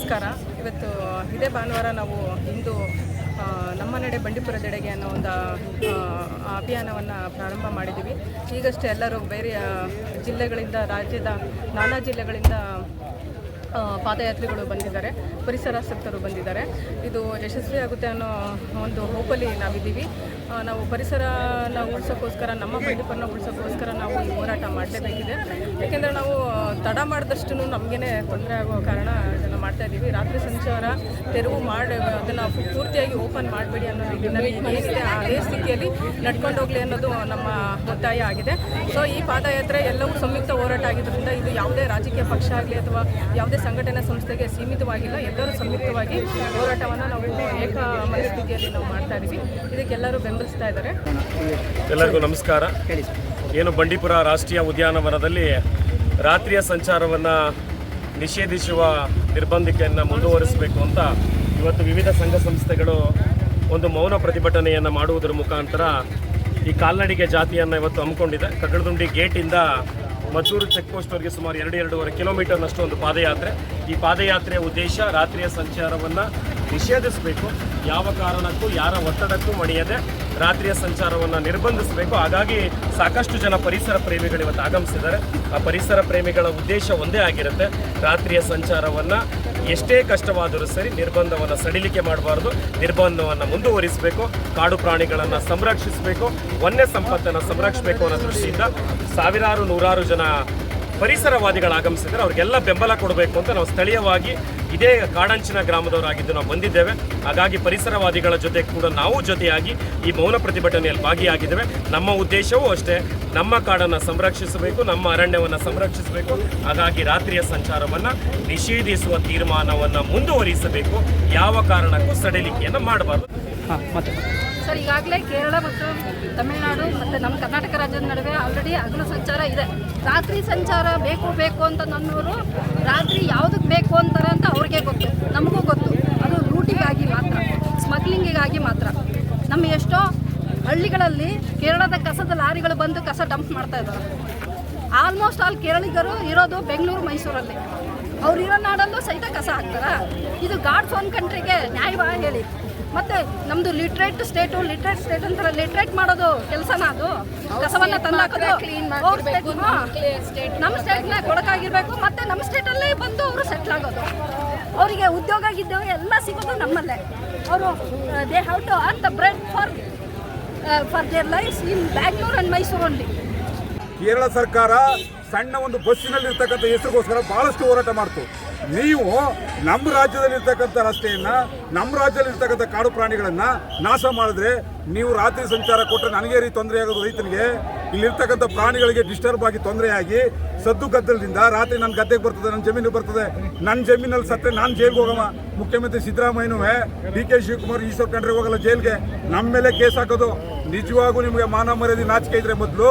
ನಮಸ್ಕಾರ. ಇವತ್ತು ಇದೇ ಭಾನುವಾರ ನಾವು ಇಂದು ನಮ್ಮ ನಡೆ ಬಂಡೀಪುರದೆಡೆಗೆ ಅನ್ನೋ ಒಂದು ಅಭಿಯಾನವನ್ನು ಪ್ರಾರಂಭ ಮಾಡಿದ್ದೀವಿ. ಈಗಷ್ಟೇ ಎಲ್ಲರೂ ಬೇರೆ ಜಿಲ್ಲೆಗಳಿಂದ, ರಾಜ್ಯದ ನಾನಾ ಜಿಲ್ಲೆಗಳಿಂದ ಪಾದಯಾತ್ರಿಗಳು ಬಂದಿದ್ದಾರೆ, ಪರಿಸರಾಸಕ್ತರು ಬಂದಿದ್ದಾರೆ. ಇದು ಯಶಸ್ವಿಯಾಗುತ್ತೆ ಅನ್ನೋ ಒಂದು ಹೋಪಲ್ಲಿ ನಾವಿದ್ದೀವಿ. ನಾವು ಪರಿಸರನ ಉಳಿಸೋಕ್ಕೋಸ್ಕರ, ನಮ್ಮ ಬಂಡೀಪುರನ ಉಳಿಸೋಕ್ಕೋಸ್ಕರ ನಾವು ಈ ಹೋರಾಟ ಮಾಡಲೇಬೇಕಿದೆ. ಏಕೆಂದರೆ ನಾವು ತಡ ಮಾಡಿದಷ್ಟು ನಮಗೇ ತೊಂದರೆ ಆಗೋ ಕಾರಣ ಇದನ್ನು ಮಾಡ್ತಾಯಿದ್ದೀವಿ. ರಾತ್ರಿ ಸಂಚಾರ ತೆರವು ಮಾಡಿ ಅದನ್ನು ಪೂರ್ತಿಯಾಗಿ ಓಪನ್ ಮಾಡಬೇಡಿ ಅನ್ನೋ ನಿಟ್ಟಿನಲ್ಲಿ ಏನಿದೆ ಅದೇ ಸ್ಥಿತಿಯಲ್ಲಿ ನಡ್ಕೊಂಡು ಹೋಗಲಿ ಅನ್ನೋದು ನಮ್ಮ ಒತ್ತಾಯ ಆಗಿದೆ. ಸೊ ಈ ಪಾದಯಾತ್ರೆ ಎಲ್ಲವೂ ಸಂಯುಕ್ತ ಹೋರಾಟ ಆಗಿದ್ದರಿಂದ ಇದು ಯಾವುದೇ ರಾಜಕೀಯ ಪಕ್ಷ ಆಗಲಿ ಅಥವಾ ಯಾವುದೇ ಸಂಘಟನಾ ಸಂಸ್ಥೆಗೆ ಸೀಮಿತವಾಗಿಲ್ಲ. ಎಲ್ಲರೂ ಸಂಯುಕ್ತವಾಗಿ ಹೋರಾಟವನ್ನು ನಾವು ಏಕ ಮನಸ್ಥಿತಿಯಲ್ಲಿ ನಾವು ಮಾಡ್ತಾ ಇದ್ದೀವಿ. ಇದಕ್ಕೆಲ್ಲರೂ ಬೆಂಬಲಿಸ್ತಾ ಇದ್ದಾರೆ. ಎಲ್ಲರಿಗೂ ನಮಸ್ಕಾರ. ಏನು ಬಂಡೀಪುರ ರಾಷ್ಟ್ರೀಯ ಉದ್ಯಾನವನದಲ್ಲಿ ರಾತ್ರಿಯ ಸಂಚಾರವನ್ನು ನಿಷೇಧಿಸುವ ನಿರ್ಬಂಧಿಕೆಯನ್ನು ಮುಂದುವರಿಸಬೇಕು ಅಂತ ಇವತ್ತು ವಿವಿಧ ಸಂಘ ಸಂಸ್ಥೆಗಳು ಒಂದು ಮೌನ ಪ್ರತಿಭಟನೆಯನ್ನು ಮಾಡುವುದರ ಮುಖಾಂತರ ಈ ಕಾಲ್ನಡಿಗೆ ಜಾತಿಯನ್ನು ಇವತ್ತು ಹಮ್ಮಿಕೊಂಡಿದೆ. ಕಗ್ಗಡದುಂಡಿ ಗೇಟಿಂದ ಮದ್ದೂರು ಚೆಕ್ ಪೋಸ್ಟ್ವರೆಗೆ ಸುಮಾರು 2-2.5 ಕಿಲೋಮೀಟರ್ನಷ್ಟು ಒಂದು ಪಾದಯಾತ್ರೆ. ಈ ಪಾದಯಾತ್ರೆಯ ಉದ್ದೇಶ ರಾತ್ರಿಯ ಸಂಚಾರವನ್ನು ನಿಷೇಧಿಸಬೇಕು, ಯಾವ ಕಾರಣಕ್ಕೂ ಯಾರ ಒತ್ತಡಕ್ಕೂ ಮಣಿಯದೆ ರಾತ್ರಿಯ ಸಂಚಾರವನ್ನು ನಿರ್ಬಂಧಿಸಬೇಕು. ಹಾಗಾಗಿ ಸಾಕಷ್ಟು ಜನ ಪರಿಸರ ಪ್ರೇಮಿಗಳು ಇವತ್ತು ಆಗಮಿಸಿದ್ದಾರೆ. ಆ ಪರಿಸರ ಪ್ರೇಮಿಗಳ ಉದ್ದೇಶ ಒಂದೇ ಆಗಿರುತ್ತೆ, ರಾತ್ರಿಯ ಸಂಚಾರವನ್ನು ಎಷ್ಟೇ ಕಷ್ಟವಾದರೂ ಸರಿ ನಿರ್ಬಂಧವನ್ನು ಸಡಿಲಿಕೆ ಮಾಡಬಾರ್ದು, ನಿರ್ಬಂಧವನ್ನು ಮುಂದುವರಿಸಬೇಕು, ಕಾಡು ಪ್ರಾಣಿಗಳನ್ನು ಸಂರಕ್ಷಿಸಬೇಕು, ವನ್ಯ ಸಂಪತ್ತನ್ನು ಸಂರಕ್ಷಿಸಬೇಕು ಅನ್ನೋ ದೃಷ್ಟಿಯಿಂದ ಸಾವಿರಾರು ನೂರಾರು ಜನ ಪರಿಸರವಾದಿಗಳು ಆಗಮಿಸಿದ್ದಾರೆ. ಅವ್ರಿಗೆಲ್ಲ ಬೆಂಬಲ ಕೊಡಬೇಕು ಅಂತ ನಾವು ಸ್ಥಳೀಯವಾಗಿ ಇದೇ ಕಾಡಂಚಿನ ಗ್ರಾಮದವರಾಗಿದ್ದು ನಾವು ಬಂದಿದ್ದೇವೆ. ಹಾಗಾಗಿ ಪರಿಸರವಾದಿಗಳ ಜೊತೆ ಕೂಡ ನಾವು ಜೊತೆಯಾಗಿ ಈ ಮೌನ ಪ್ರತಿಭಟನೆಯಲ್ಲಿ ಭಾಗಿಯಾಗಿದ್ದೇವೆ. ನಮ್ಮ ಉದ್ದೇಶವೂ ಅಷ್ಟೇ, ನಮ್ಮ ಕಾಡನ್ನು ಸಂರಕ್ಷಿಸಬೇಕು, ನಮ್ಮ ಅರಣ್ಯವನ್ನು ಸಂರಕ್ಷಿಸಬೇಕು. ಹಾಗಾಗಿ ರಾತ್ರಿಯ ಸಂಚಾರವನ್ನು ನಿಷೇಧಿಸುವ ತೀರ್ಮಾನವನ್ನು ಮುಂದುವರಿಸಬೇಕು, ಯಾವ ಕಾರಣಕ್ಕೂ ಸಡಿಲಿಕೆಯನ್ನು ಮಾಡಬಾರ್ದು. ಸರ್, ಈಗಾಗಲೇ ಕೇರಳ ಮತ್ತು ತಮಿಳುನಾಡು ಮತ್ತು ನಮ್ಮ ಕರ್ನಾಟಕ ರಾಜ್ಯದ ನಡುವೆ ಆಲ್ರೆಡಿ ಹಗಲು ಸಂಚಾರ ಇದೆ. ರಾತ್ರಿ ಸಂಚಾರ ಬೇಕು ಅಂತ ನನ್ನವರು ರಾತ್ರಿ ಯಾವುದಕ್ಕೆ ಬೇಕು ಅಂತಾರೆ ಅಂತ ಅವ್ರಿಗೆ ಗೊತ್ತು, ನಮಗೂ ಗೊತ್ತು. ಅದು ಲೂಟಿಗಾಗಿ ಮಾತ್ರ, ಸ್ಮಗ್ಲಿಂಗಿಗಾಗಿ ಮಾತ್ರ. ನಮ್ಮ ಎಷ್ಟೋ ಹಳ್ಳಿಗಳಲ್ಲಿ ಕೇರಳದ ಕಸದ ಲಾರಿಗಳು ಬಂದು ಕಸ ಡಂಪ್ ಮಾಡ್ತಾ ಇದ್ದಾರೆ. ಆಲ್ಮೋಸ್ಟ್ ಆಲ್ ಕೇರಳಿಗರು ಇರೋದು ಬೆಂಗಳೂರು, ಮೈಸೂರಲ್ಲಿ. ಅವ್ರು ಇರೋ ನಾಡಲ್ಲೂ ಸಹಿತ ಕಸ ಹಾಕ್ತಾರ. ಇದು ಗಾಡ್ಸ್ ಓನ್ ಕಂಟ್ರಿಗೆ ನ್ಯಾಯವಾ ಹೇಳಿ? ಮತ್ತೆ ನಮ್ದು ಲಿಟ್ರೇಟ್ ಸ್ಟೇಟ್ ಅಂತಾರೆ. ಲಿಟ್ರೇಟ್ ಮಾಡೋದು ಕೆಲಸನ ಅದು? ಕಸವನ್ನ ತಂದಾಕೋದು ನಮ್ಮ ಸ್ಟೇಟ್ನ ಕೊಡಕಾಗಿರ್ಬೇಕು. ಮತ್ತೆ ನಮ್ಮ ಸ್ಟೇಟಲ್ಲೇ ಬಂದು ಅವರು ಸೆಟ್ಲ್ ಆಗೋದು, ಅವರಿಗೆ ಉದ್ಯೋಗ ಎಲ್ಲ ಸಿಗೋದು ನಮ್ಮಲ್ಲೇ. ಅವರು they have to earn the bread for their lifes in Bangalore and Mysuru only. Kerala ಸರ್ಕಾರ ಸಣ್ಣ ಒಂದು ಬಸ್ಸಿನಲ್ಲಿ ಇರ್ತಕ್ಕಂಥ ಹೆಸರಿಗೋಸ್ಕರ ಬಹಳಷ್ಟು ಹೋರಾಟ ಮಾಡ್ತು. ನೀವು ನಮ್ಮ ರಾಜ್ಯದಲ್ಲಿರ್ತಕ್ಕಂಥ ರಸ್ತೆಯನ್ನು, ನಮ್ಮ ರಾಜ್ಯದಲ್ಲಿರ್ತಕ್ಕಂಥ ಕಾಡು ಪ್ರಾಣಿಗಳನ್ನು ನಾಶ ಮಾಡಿದ್ರೆ ನೀವು ರಾತ್ರಿ ಸಂಚಾರ ಕೊಟ್ಟರೆ ನನಗೆ ರೀತಿ ತೊಂದರೆ ಆಗೋದು ರೈತನಿಗೆ. ಇಲ್ಲಿರ್ತಕ್ಕಂಥ ಪ್ರಾಣಿಗಳಿಗೆ ಡಿಸ್ಟರ್ಬ್ ಆಗಿ ತೊಂದರೆಯಾಗಿ ಸದ್ದು ಗದ್ದಲದಿಂದ ರಾತ್ರಿ ನನ್ನ ಗದ್ದೆಗೆ ಬರ್ತದೆ, ನನ್ನ ಜಮೀನಿಗೆ ಬರ್ತದೆ. ನನ್ನ ಜಮೀನಲ್ಲಿ ಸತ್ತರೆ ನಾನು ಜೈಲ್ಗೆ ಹೋಗಮ್ಮ. ಮುಖ್ಯಮಂತ್ರಿ ಸಿದ್ದರಾಮಯ್ಯನೂ DK ಶಿವಕುಮಾರ್ ಈಶ್ವರ್ ಖಂಡ್ರೆ ಹೋಗಲ್ಲ ಜೈಲ್ಗೆ, ನಮ್ಮ ಮೇಲೆ ಕೇಸ್ ಹಾಕೋದು. ನಿಜವಾಗೂ ನಿಮಗೆ ಮಾನ ಮರ್ಯಾದೆ ನಾಚಿಕೆ ಇದ್ರೆ ಮೊದಲು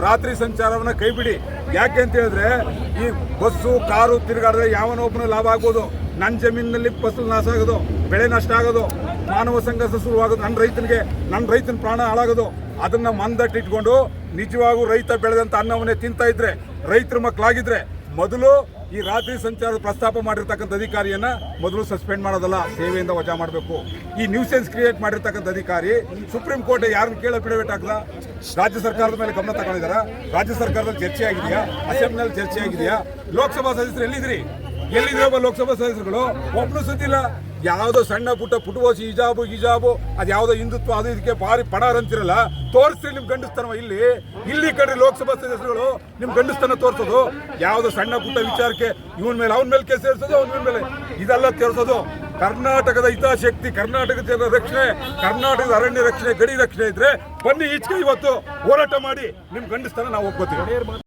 ರಾತ್ರಿ ಸಂಚಾರವನ್ನು ಕೈ ಬಿಡಿ. ಯಾಕೆ ಅಂತ ಹೇಳಿದ್ರೆ ಈ ಬಸ್ಸು ಕಾರು ತಿರುಗಾಡಿದ್ರೆ ಯಾವನೊಬ್ಬನು ಲಾಭ ಆಗ್ಬೋದು. ನನ್ನ ಜಮೀನಿನಲ್ಲಿ ಫಸಲು ನಾಶ ಆಗೋದು, ಬೆಳೆ ನಷ್ಟ ಆಗೋದು, ಮಾನವ ಸಂಘರ್ಷ ಶುರುವಾಗೋದು, ನನ್ನ ರೈತನ ಪ್ರಾಣ ಹಾಳಾಗೋದು. ಅದನ್ನು ಮಂದಟ್ಟಿಟ್ಕೊಂಡು ನಿಜವಾಗೂ ರೈತ ಬೆಳೆದಂಥ ಅನ್ನವನ್ನೇ ತಿಂತಾ ಇದ್ರೆ, ರೈತರ ಮಕ್ಕಳಾಗಿದ್ರೆ ಮೊದಲು ಈ ರಾತ್ರಿ ಸಂಚಾರದ ಪ್ರಸ್ತಾಪ ಮಾಡಿರ್ತಕ್ಕಂಥ ಅಧಿಕಾರಿಯನ್ನು ಮೊದಲು ಸಸ್ಪೆಂಡ್ ಮಾಡೋದಲ್ಲ, ಸೇವೆಯಿಂದ ವಜಾ ಮಾಡಬೇಕು. ಈ ನ್ಯೂಸೆನ್ಸ್ ಕ್ರಿಯೇಟ್ ಮಾಡಿರ್ತಕ್ಕಂಥ ಅಧಿಕಾರಿ ಸುಪ್ರೀಂ ಕೋರ್ಟ್ ಯಾರನ್ನು ಕೇಳೋ ಪಿಡಬೇಟ್ ಆಗ್ತದ? ರಾಜ್ಯ ಸರ್ಕಾರದ ಮೇಲೆ ಗಮನ ತಗೊಂಡಿದ್ದಾರಾ? ರಾಜ್ಯ ಸರ್ಕಾರದಲ್ಲಿ ಚರ್ಚೆ ಆಗಿದೆಯಾ? ಅಸೆಂಬ್ಲಿನಲ್ಲಿ ಚರ್ಚೆ ಆಗಿದೆಯಾ? ಲೋಕಸಭಾ ಸದಸ್ಯರು ಎಲ್ಲಿದ್ರಿ ಲೋಕಸಭಾ ಸದಸ್ಯರುಗಳು? ಒಬ್ಬನು ಸುದ್ದಿಲ್ಲ. ಯಾವುದೋ ಸಣ್ಣ ಪುಟ್ಟ ಪುಟುವೋಸಿ ಹಿಜಾಬು ಅದು ಯಾವುದೋ ಹಿಂದುತ್ವ ಅದು ಇದಕ್ಕೆ ಭಾರಿ ಪಣಾರ್ ಅಂತಿರಲ್ಲ, ತೋರಿಸ್ರಿ ನಿಮ್ಮ ಗಂಡಸ್ತನವ. ಇಲ್ಲಿ ಕಡ್ರಿ ಲೋಕಸಭಾ ಸದಸ್ಯರುಗಳು ನಿಮ್ಮ ಗಂಡಸ್ತನ ತೋರಿಸೋದು. ಯಾವುದೋ ಸಣ್ಣ ಪುಟ್ಟ ವಿಚಾರಕ್ಕೆ ಅವನ ಮೇಲೆ ಕೇಸ್ ಸೇರಿಸೋದು, ಅವನ ಮೇಲೆ ಇದೆಲ್ಲ ತೋರಿಸೋದು. ಕರ್ನಾಟಕದ ಹಿತಾಸಕ್ತಿ, ಕರ್ನಾಟಕದ ಜನರ ರಕ್ಷಣೆ, ಕರ್ನಾಟಕದ ಅರಣ್ಯ ರಕ್ಷಣೆ, ಗಡಿ ರಕ್ಷಣೆ ಇದ್ರೆ ಬನ್ನಿ ಈಚೆಗೆ ಇವತ್ತು ಹೋರಾಟ ಮಾಡಿ ನಿಮ್ಮ ಗಂಡಸ್ತನ ನಾವು ಒಪ್ಕೋತೀವಿ.